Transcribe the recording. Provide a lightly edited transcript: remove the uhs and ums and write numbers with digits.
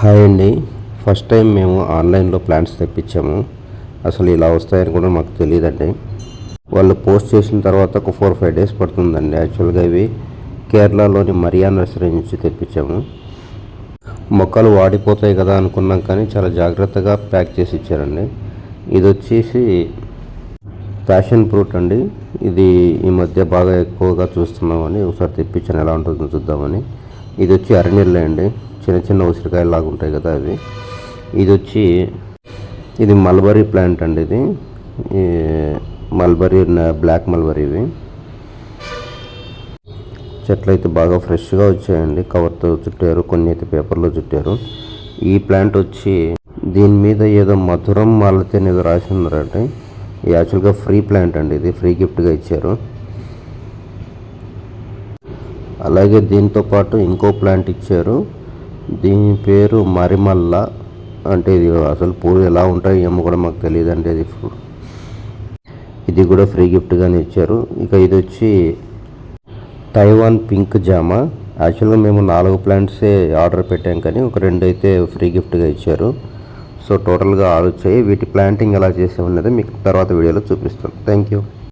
Hi అండి. First time మేము ఆన్లైన్లో ప్లాంట్స్ తెప్పించాము. అసలు ఇలా వస్తాయని కూడా మాకు తెలియదండి. వాళ్ళు పోస్ట్ చేసిన తర్వాత ఒక 4-5 డేస్ పడుతుందండి. యాక్చువల్గా ఇవి కేరళలోని మరియా నర్సరీ నుంచి తెప్పించాము. మొక్కలు వాడిపోతాయి కదా అనుకున్నాం, కానీ చాలా జాగ్రత్తగా ప్యాక్ చేసి ఇచ్చారండి. ఇది వచ్చేసి ప్యాషన్ ఫ్రూట్ అండి. ఇది ఈ మధ్య బాగా ఎక్కువగా చూస్తున్నామని ఒకసారి తెప్పించాను, ఎలా ఉంటుందో చూద్దామని. ఇది వచ్చి అరనిర్లే అండి, చిన్న చిన్న ఉసిరికాయలు లాగా ఉంటాయి కదా అవి. ఇది మల్బరీ ప్లాంట్ అండి. ఇది మల్బరీ, బ్లాక్ మల్బరీ. ఇవి చెట్లు అయితే బాగా ఫ్రెష్గా వచ్చాయండి. కవర్తో చుట్టారు, కొన్ని అయితే పేపర్లో చుట్టారు. ఈ ప్లాంట్ వచ్చి దీని మీద ఏదో మధురం మాలతి ఏదో రాసి ఉన్నారంటే, ఇది యాక్చువల్గా ఫ్రీ ప్లాంట్ అండి. ఇది ఫ్రీ గిఫ్ట్గా ఇచ్చారు. అలాగే దీంతో పాటు ఇంకో ప్లాంట్ ఇచ్చారు. దీని పేరు మరిమల్ల. అంటే ఇది అసలు పూలు ఎలా ఉంటాయి ఏమో కూడా మాకు తెలియదండి. ఇది కూడా ఫ్రీ గిఫ్ట్గానే ఇచ్చారు. ఇక ఇది వచ్చి తైవాన్ పింక్ జామ. యాక్చువల్గా మేము 4 ప్లాంట్సే ఆర్డర్ పెట్టాం, కానీ ఒక 2 అయితే ఫ్రీ గిఫ్ట్గా ఇచ్చారు. సో టోటల్గా 6 వచ్చాయి. వీటి ప్లాంటింగ్ ఎలా చేసామన్నది మీకు తర్వాత వీడియోలో చూపిస్తాను. Thank you.